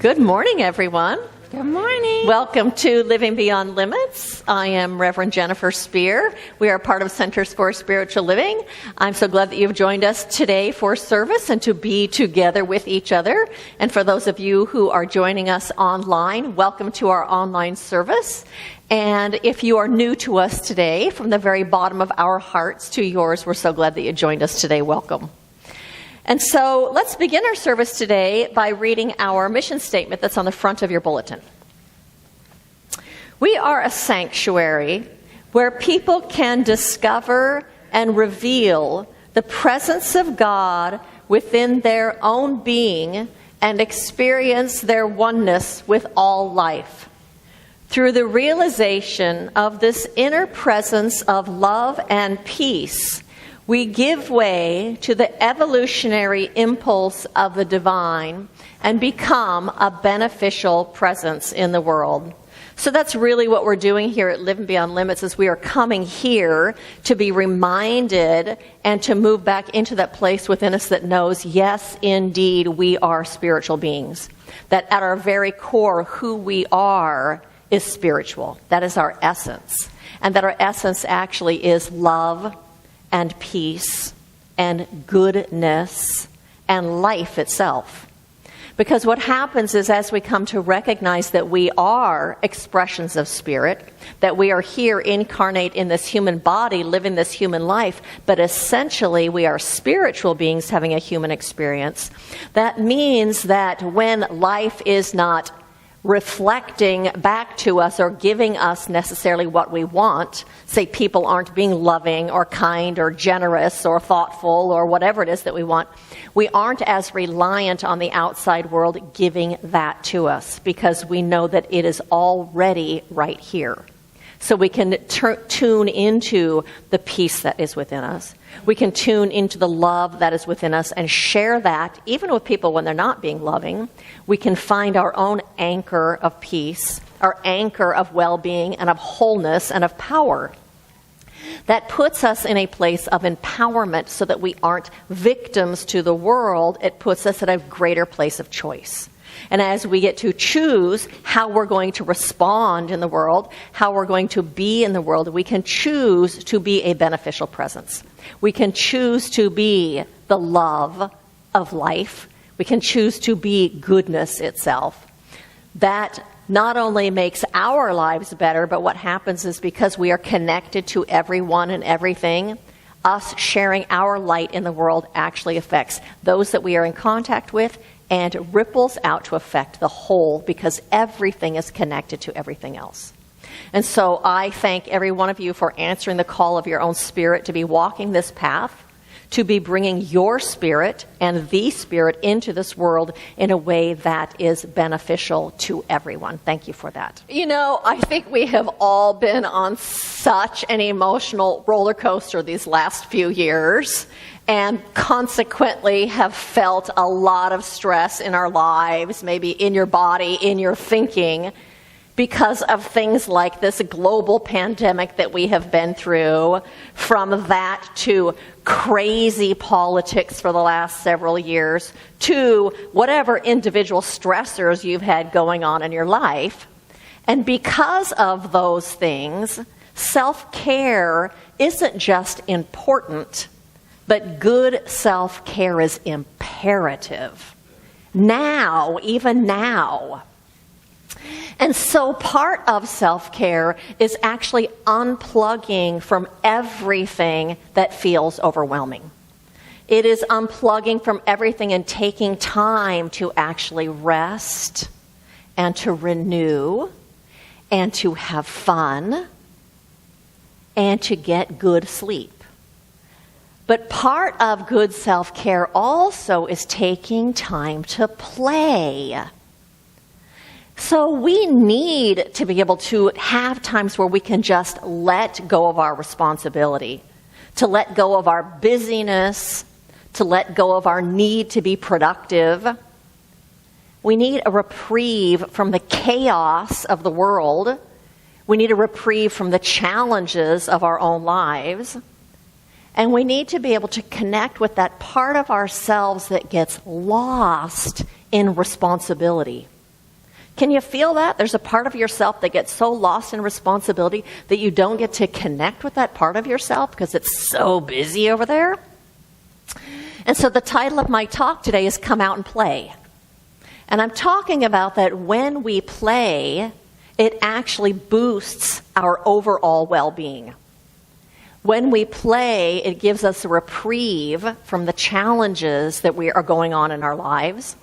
Good morning, everyone. Good morning. Welcome to Living Beyond Limits. I am Reverend Jennifer Spear. We are part of Centers for Spiritual Living. I'm so glad that you've joined us today for service and to be together with each other. And for those of you who are joining us online, welcome to our online service. And if you are new to us today, from the very bottom of our hearts to yours, we're so glad that you joined us today. Welcome. And so let's begin our service today by reading our mission statement that's on the front of your bulletin. We are a sanctuary where people can discover and reveal the presence of God within their own being and experience their oneness with all life. Through the realization of this inner presence of love and peace, we give way to the evolutionary impulse of the divine and become a beneficial presence in the world. So that's really what we're doing here at Living Beyond Limits, is we are coming here to be reminded and to move back into that place within us that knows, yes, indeed, we are spiritual beings. That at our very core, who we are is spiritual. That is our essence. And that our essence actually is love and peace and goodness and life itself. Because what happens is, as we come to recognize that we are expressions of spirit, that we are here incarnate in this human body, living this human life, but essentially we are spiritual beings having a human experience, that means that when life is not reflecting back to us or giving us necessarily what we want, say people aren't being loving or kind or generous or thoughtful or whatever it is that we want, we aren't as reliant on the outside world giving that to us, because we know that it is already right here. So we can tune into the peace that is within us. We can tune into the love that is within us and share that even with people when they're not being loving. We can find our own anchor of peace, our anchor of well-being and of wholeness and of power. That puts us in a place of empowerment so that we aren't victims to the world. It puts us at a greater place of choice. And as we get to choose how we're going to respond in the world, how we're going to be in the world, we can choose to be a beneficial presence. We can choose to be the love of life. We can choose to be goodness itself. That not only makes our lives better, but what happens is, because we are connected to everyone and everything, us sharing our light in the world actually affects those that we are in contact with and ripples out to affect the whole, because everything is connected to everything else. And so I thank every one of you for answering the call of your own spirit to be walking this path, to be bringing your spirit and the spirit into this world in a way that is beneficial to everyone. Thank you for that. You know, I think we have all been on such an emotional roller coaster these last few years, and consequently have felt a lot of stress in our lives, maybe in your body, in your thinking, because of things like this global pandemic that we have been through, from that to crazy politics for the last several years, to whatever individual stressors you've had going on in your life. And because of those things, self-care isn't just important, but good self-care is imperative. Now, even now. And so part of self-care is actually unplugging from everything that feels overwhelming. It is unplugging from everything and taking time to actually rest and to renew and to have fun and to get good sleep. But part of good self-care also is taking time to play. So we need to be able to have times where we can just let go of our responsibility, to let go of our busyness, to let go of our need to be productive. We need a reprieve from the chaos of the world. We need a reprieve from the challenges of our own lives. And we need to be able to connect with that part of ourselves that gets lost in responsibility. Can you feel that? There's a part of yourself that gets so lost in responsibility that you don't get to connect with that part of yourself because it's so busy over there. And so the title of my talk today is Come Out and Play. And I'm talking about that when we play, it actually boosts our overall well-being. When we play, it gives us a reprieve from the challenges that are going on in our lives.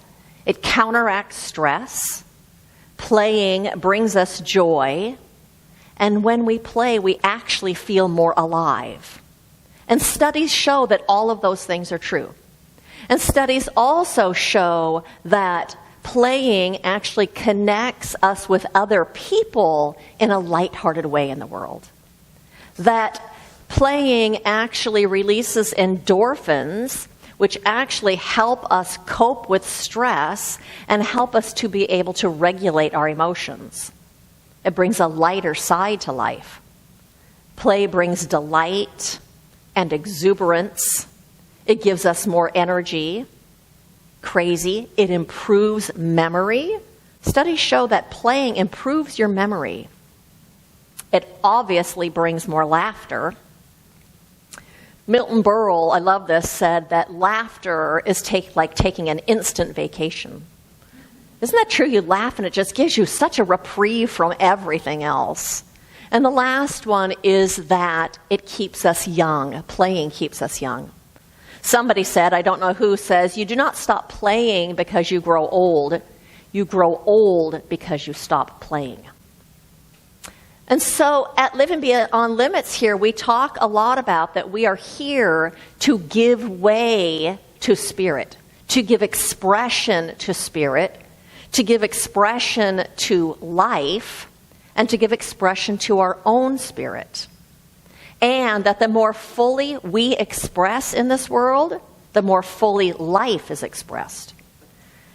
It counteracts stress. Playing brings us joy. And when we play, we actually feel more alive. And studies show that all of those things are true. And studies also show that playing actually connects us with other people in a lighthearted way in the world. That playing actually releases endorphins, which actually help us cope with stress and help us to be able to regulate our emotions. It brings a lighter side to life. Play brings delight and exuberance. It gives us more energy. Crazy. It improves memory. Studies show that playing improves your memory. It obviously brings more laughter. Milton Berle, I love this, said that laughter is like taking an instant vacation. Isn't that true? You laugh and it just gives you such a reprieve from everything else. And the last one is that it keeps us young. Playing keeps us young. Somebody said, I don't know who, says, you do not stop playing because you grow old. You grow old because you stop playing. And so at Living Beyond Limits here, we talk a lot about that we are here to give way to spirit, to give expression to spirit, to give expression to life, and to give expression to our own spirit. And that the more fully we express in this world, the more fully life is expressed.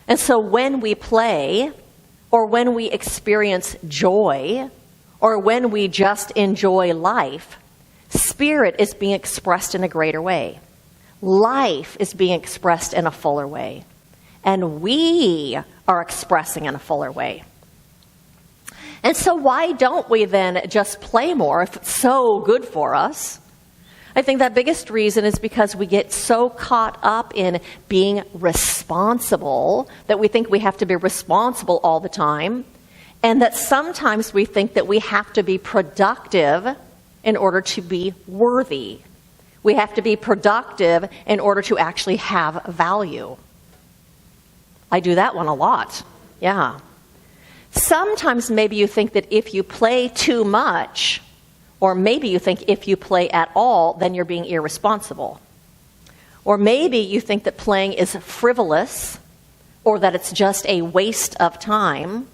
And so when we play, or when we experience joy, or when we just enjoy life, spirit is being expressed in a greater way. Life is being expressed in a fuller way. And we are expressing in a fuller way. And so why don't we then just play more if it's so good for us? I think that biggest reason is because we get so caught up in being responsible that we think we have to be responsible all the time. And that sometimes we think that we have to be productive in order to be worthy. We have to be productive in order to actually have value. I do that one a lot. Yeah. Sometimes maybe you think that if you play too much, or maybe you think if you play at all, then you're being irresponsible. Or maybe you think that playing is frivolous, or that it's just a waste of time,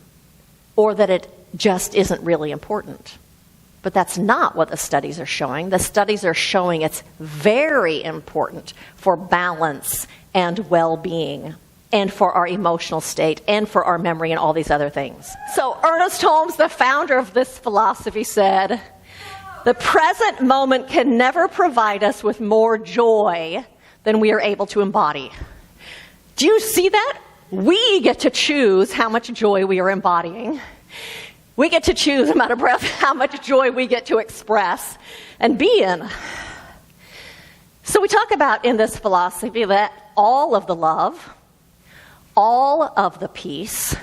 or that it just isn't really important. But that's not what the studies are showing. The studies are showing it's very important for balance and well-being, and for our emotional state, and for our memory, and all these other things. So Ernest Holmes, the founder of this philosophy, said, the present moment can never provide us with more joy than we are able to embody. Do you see that? We get to choose how much joy we are embodying. We get to choose, I'm out of breath, how much joy we get to express and be in. So we talk about in this philosophy that all of the love, all of the peace,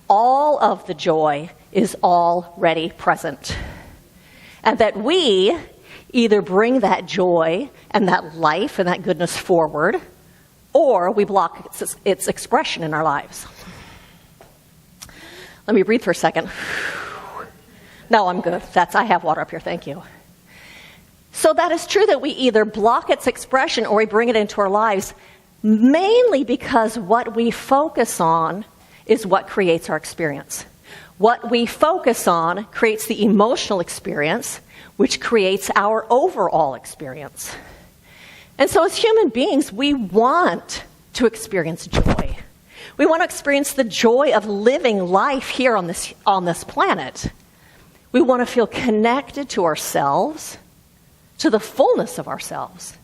all of the joy is already present. And that we either bring that joy and that life and that goodness forward, or we block its expression in our lives. Let me breathe for a second. No, I'm good. I have water up here. Thank you. So that is true that we either block its expression or we bring it into our lives, mainly because what we focus on is what creates our experience. What we focus on creates the emotional experience, which creates our overall experience. And so as human beings, we want to experience joy. We want to experience the joy of living life here on this planet. We want to feel connected to ourselves, to the fullness of ourselves.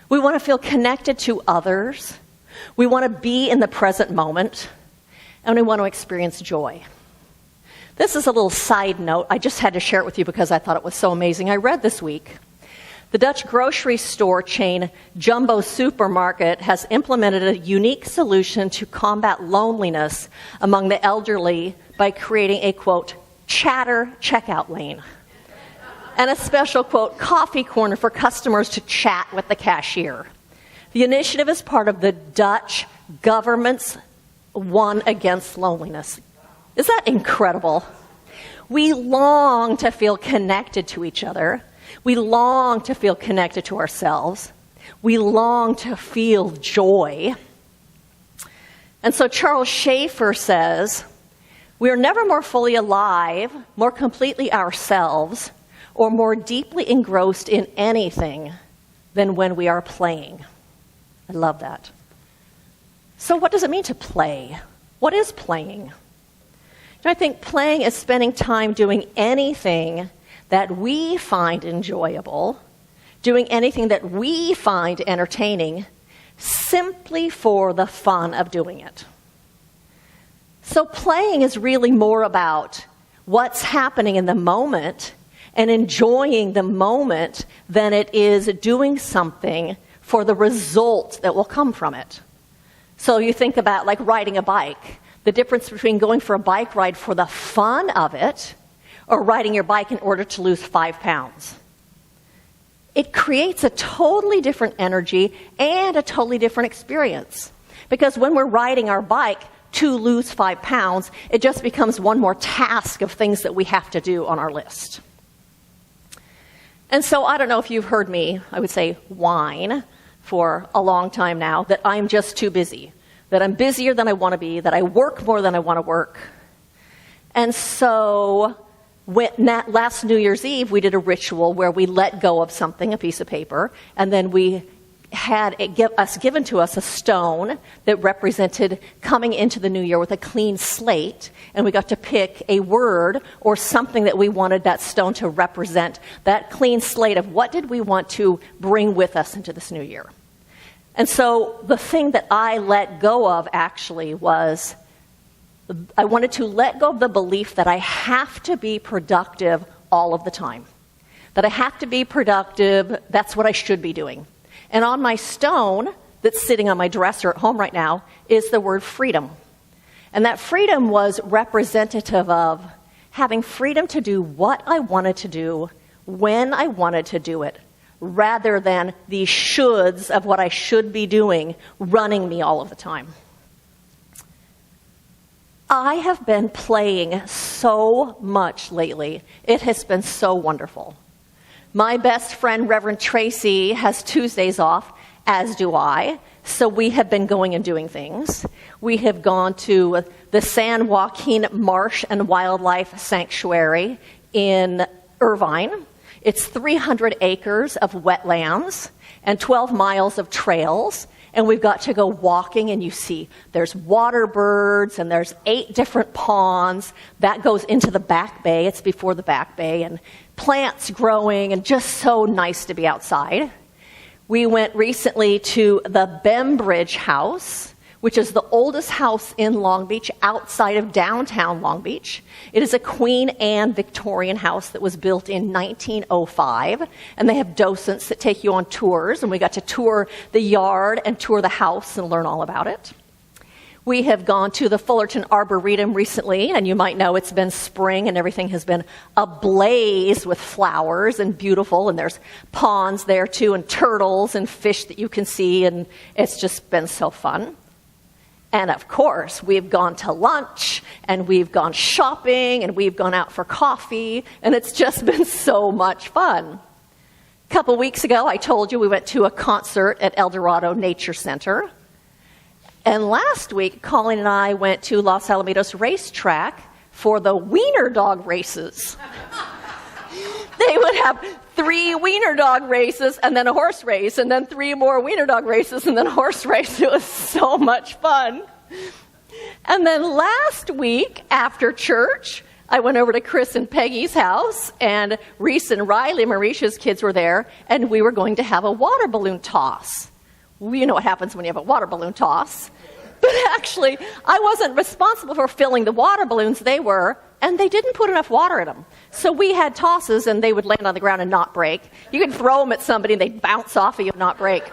We want to feel connected to others. We want to be in the present moment. and we want to experience joy. This is a little side note. I just had to share it with you because I thought it was so amazing. I read this week, the Dutch grocery store chain Jumbo Supermarket has implemented a unique solution to combat loneliness among the elderly by creating a, quote, chatter checkout lane, and a special, quote, coffee corner for customers to chat with the cashier. The initiative is part of the Dutch government's One Against Loneliness. Is that incredible? We long to feel connected to each other. We long to feel connected to ourselves. We long to feel joy. And so Charles Schaeffer says, we are never more fully alive, more completely ourselves, or more deeply engrossed in anything than when we are playing. I love that. So what does it mean to play? What is playing? I think playing is spending time doing anything that we find enjoyable, doing anything that we find entertaining, simply for the fun of doing it. So playing is really more about what's happening in the moment and enjoying the moment than it is doing something for the result that will come from it. So you think about like riding a bike, the difference between going for a bike ride for the fun of it or riding your bike in order to lose 5 pounds. It creates a totally different energy and a totally different experience. Because when we're riding our bike to lose 5 pounds, it just becomes one more task of things that we have to do on our list. And so I don't know if you've heard me, I would say, whine for a long time now that I'm just too busy, that I'm busier than I want to be, that I work more than I want to work. And so last New Year's Eve, we did a ritual where we let go of something, a piece of paper, and then we had given to us a stone that represented coming into the new year with a clean slate, and we got to pick a word or something that we wanted that stone to represent, that clean slate of what did we want to bring with us into this new year. And so the thing that I let go of actually was I wanted to let go of the belief that I have to be productive all of the time. That I have to be productive, that's what I should be doing. And on my stone that's sitting on my dresser at home right now is the word freedom. And that freedom was representative of having freedom to do what I wanted to do, when I wanted to do it, rather than the shoulds of what I should be doing running me all of the time. I have been playing so much lately. It has been so wonderful. My best friend, Reverend Tracy, has Tuesdays off, as do I. So we have been going and doing things. We have gone to the San Joaquin Marsh and Wildlife Sanctuary in Irvine. It's 300 acres of wetlands and 12 miles of trails. And we've got to go walking, and you see there's water birds, and there's 8 different ponds. That goes into the back bay. It's before the back bay, and plants growing, and just so nice to be outside. We went recently to the Bembridge House, which is the oldest house in Long Beach outside of downtown Long Beach. It is a Queen Anne Victorian house that was built in 1905, and they have docents that take you on tours, and we got to tour the yard and tour the house and learn all about it. We have gone to the Fullerton Arboretum recently, and you might know it's been spring and everything has been ablaze with flowers and beautiful, and there's ponds there too, and turtles and fish that you can see, and it's just been so fun. And of course, we've gone to lunch, and we've gone shopping, and we've gone out for coffee, and it's just been so much fun. A couple weeks ago, I told you we went to a concert at El Dorado Nature Center. And last week, Colleen and I went to Los Alamitos Racetrack for the wiener dog races. They would have 3 wiener dog races and then a horse race, and then 3 more wiener dog races and then a horse race. It was so much fun. And then last week, after church, I went over to Chris and Peggy's house, and Reese and Riley, Marisha's kids, were there, and we were going to have a water balloon toss. You know what happens when you have a water balloon toss. But actually, I wasn't responsible for filling the water balloons. They were, and they didn't put enough water in them. So we had tosses, and they would land on the ground and not break. You could throw them at somebody, and they'd bounce off of you and not break.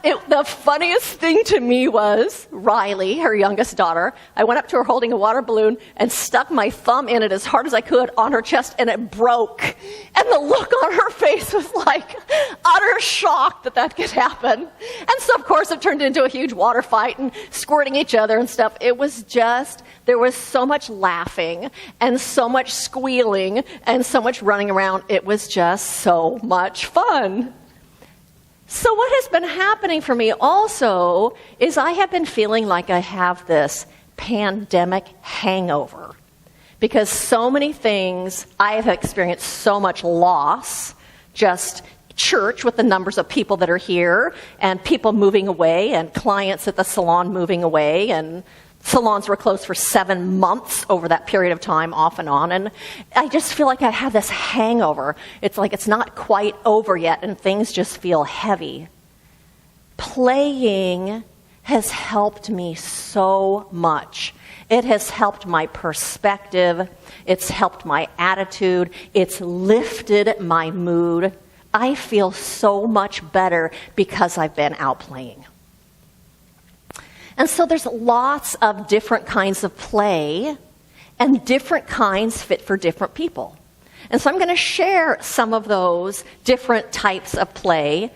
The funniest thing to me was Riley, her youngest daughter. I went up to her holding a water balloon and stuck my thumb in it as hard as I could on her chest, and it broke. And the look on her face was like utter shock that could happen. And so, of course, it turned into a huge water fight and squirting each other and stuff. It was just, there was so much laughing and so much squealing and so much running around. It was just so much fun. So what has been happening for me also is I have been feeling like I have this pandemic hangover because so many things, I have experienced so much loss, just church with the numbers of people that are here and people moving away and clients at the salon moving away, and salons were closed for 7 months over that period of time, off and on. And I just feel like I have this hangover. It's like it's not quite over yet, and things just feel heavy. Playing has helped me so much. It has helped my perspective. It's helped my attitude. It's lifted my mood. I feel so much better because I've been out playing. And so there's lots of different kinds of play, and different kinds fit for different people. And so I'm going to share some of those different types of play.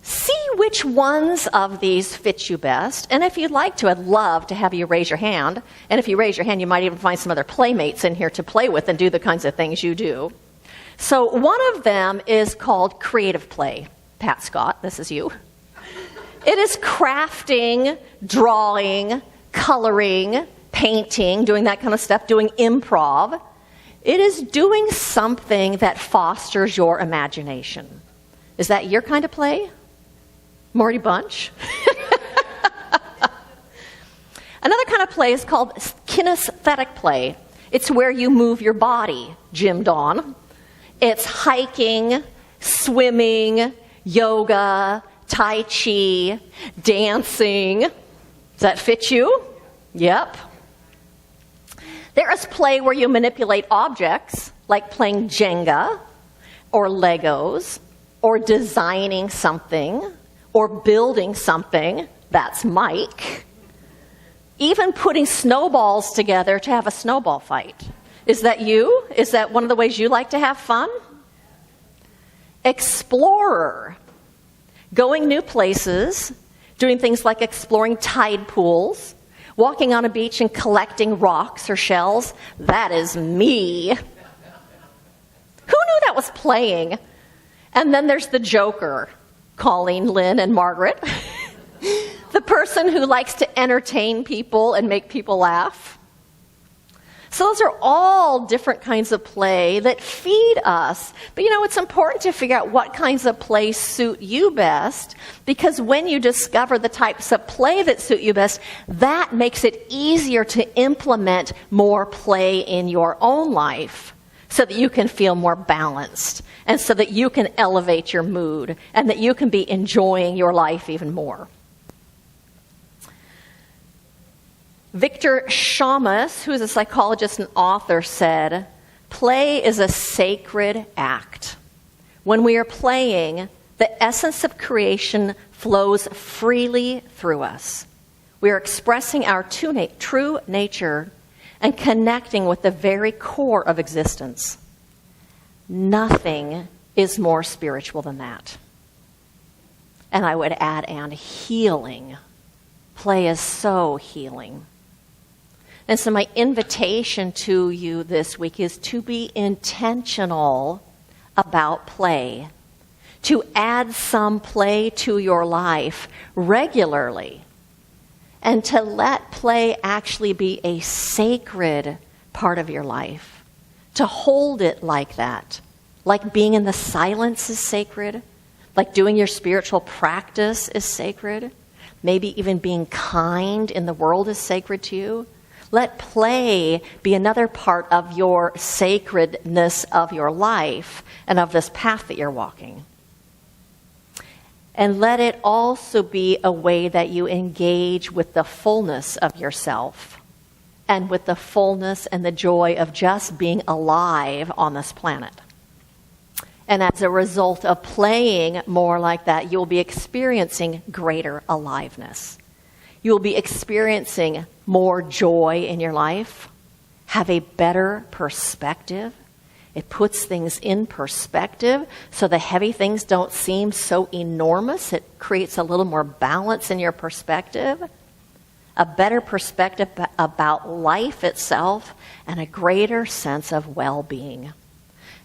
See which ones of these fit you best. And if you'd like to, I'd love to have you raise your hand. And if you raise your hand, you might even find some other playmates in here to play with and do the kinds of things you do. So one of them is called creative play. Pat Scott, this is you. It is crafting, drawing, coloring, painting, doing that kind of stuff, doing improv. It is doing something that fosters your imagination. Is that your kind of play? Morty Bunch? Another kind of play is called kinesthetic play. It's where you move your body, Jim Dawn. It's hiking, swimming, yoga, Tai Chi, dancing. Does that fit you? Yep. There is play where you manipulate objects, like playing Jenga, or Legos, or designing something, or building something. That's Mike. Even putting snowballs together to have a snowball fight. Is that you? Is that one of the ways you like to have fun? Explorer. Going new places, doing things like exploring tide pools, walking on a beach and collecting rocks or shells. That is me. Who knew that was playing? And then there's the joker, Colleen, Lynn, and Margaret. The person who likes to entertain people and make people laugh. So those are all different kinds of play that feed us. But it's important to figure out what kinds of play suit you best, because when you discover the types of play that suit you best, that makes it easier to implement more play in your own life so that you can feel more balanced and so that you can elevate your mood and that you can be enjoying your life even more. Victor Shamas, who is a psychologist and author, said, "Play is a sacred act. When we are playing, the essence of creation flows freely through us. We are expressing our true nature and connecting with the very core of existence. Nothing is more spiritual than that." And I would add, and healing. Play is so healing. And so my invitation to you this week is to be intentional about play, to add some play to your life regularly, and to let play actually be a sacred part of your life, to hold it like that, like being in the silence is sacred, like doing your spiritual practice is sacred, maybe even being kind in the world is sacred to you. Let play be another part of your sacredness of your life and of this path that you're walking. And let it also be a way that you engage with the fullness of yourself and with the fullness and the joy of just being alive on this planet. And as a result of playing more like that, you'll be experiencing greater aliveness. You'll be experiencing more joy in your life, have a better perspective. It puts things in perspective so the heavy things don't seem so enormous. It creates a little more balance in your perspective, a better perspective about life itself, and a greater sense of well-being.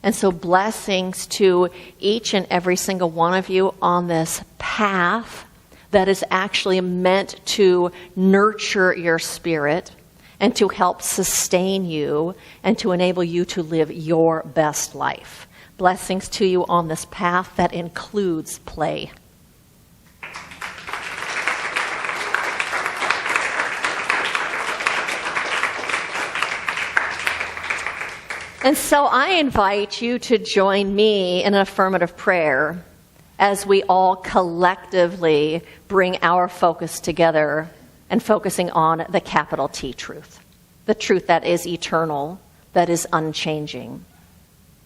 And so blessings to each and every single one of you on this path that is actually meant to nurture your spirit and to help sustain you and to enable you to live your best life. Blessings to you on this path that includes play. And so I invite you to join me in an affirmative prayer as we all collectively bring our focus together and focusing on the capital T truth, the truth that is eternal, that is unchanging.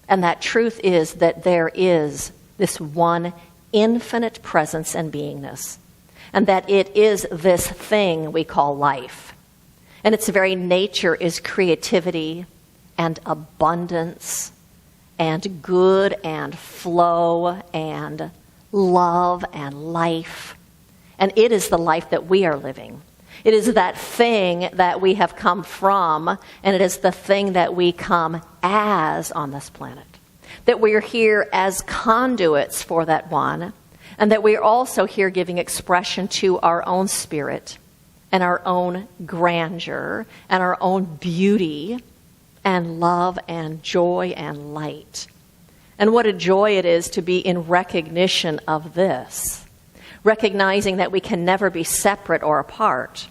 And that truth is that there is this one infinite presence and beingness, and that it is this thing we call life. And its very nature is creativity and abundance and good and flow and love and life. And it is the life that we are living. It is that thing that we have come from, and it is the thing that we come as on this planet. That we are here as conduits for that one, and that we are also here giving expression to our own spirit and our own grandeur and our own beauty and love and joy and light. And what a joy it is to be in recognition of this, recognizing that we can never be separate or apart.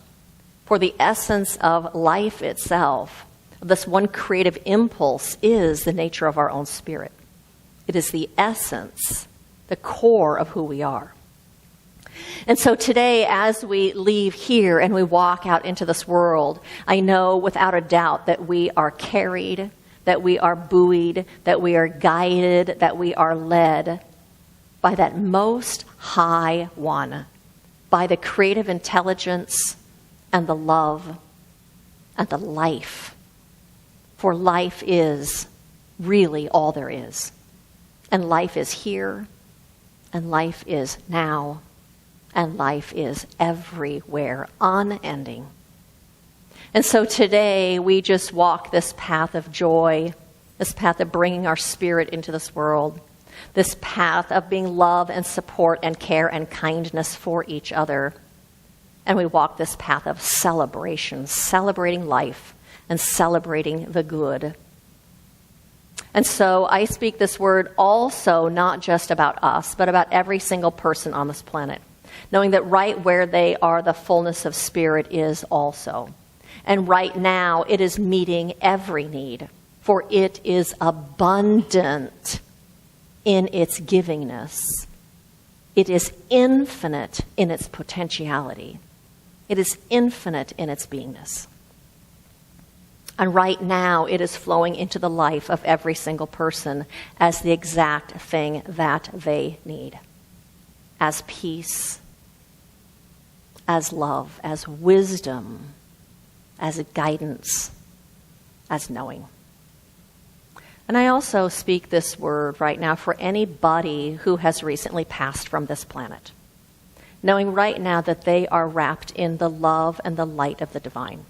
For the essence of life itself, this one creative impulse, is the nature of our own spirit. It is the essence, the core of who we are. And so today, as we leave here and we walk out into this world, I know without a doubt that we are carried, that we are buoyed, that we are guided, that we are led by that most high one, by the creative intelligence and the love and the life. For life is really all there is. And life is here, and life is now, and life is everywhere, unending. And so today we just walk this path of joy, this path of bringing our spirit into this world, this path of being love and support and care and kindness for each other. And we walk this path of celebration, celebrating life and celebrating the good. And so I speak this word also not just about us, but about every single person on this planet, knowing that right where they are, the fullness of spirit is also. And right now, it is meeting every need, for it is abundant in its givingness. It is infinite in its potentiality. It is infinite in its beingness. And right now, it is flowing into the life of every single person as the exact thing that they need. As peace, as love, as wisdom, as guidance, as knowing. And I also speak this word right now for anybody who has recently passed from this planet, knowing right now that they are wrapped in the love and the light of the divine,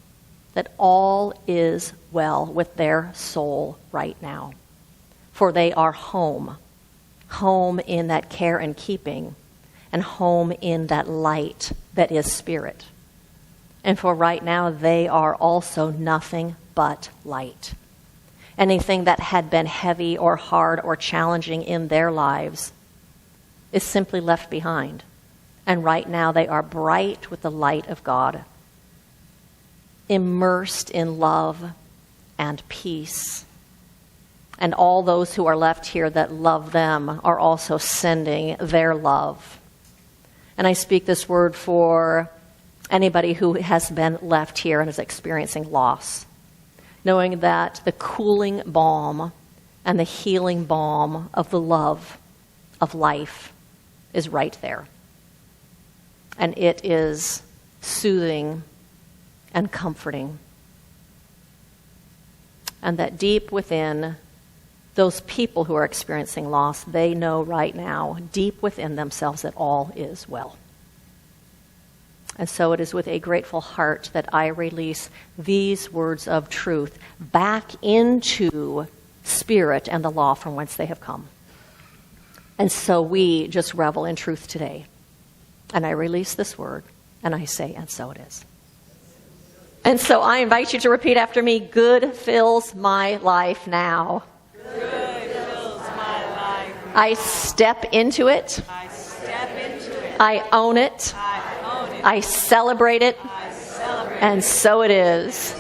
that all is well with their soul right now, for they are home, home in that care and keeping, and home in that light that is spirit. And for right now, they are also nothing but light. Anything that had been heavy or hard or challenging in their lives is simply left behind. And right now, they are bright with the light of God, immersed in love and peace. And all those who are left here that love them are also sending their love And I speak this word for anybody who has been left here and is experiencing loss, knowing that the cooling balm and the healing balm of the love of life is right there. And it is soothing and comforting. And that deep within those people who are experiencing loss, they know right now, deep within themselves, that all is well. And so it is with a grateful heart that I release these words of truth back into spirit and the law from whence they have come. And so we just revel in truth today. And I release this word, and I say, and so it is. And so I invite you to repeat after me, good fills my life now. Good fills my life. I step into it. I step into it. I own it. I own it. I celebrate it. I celebrate And so it is.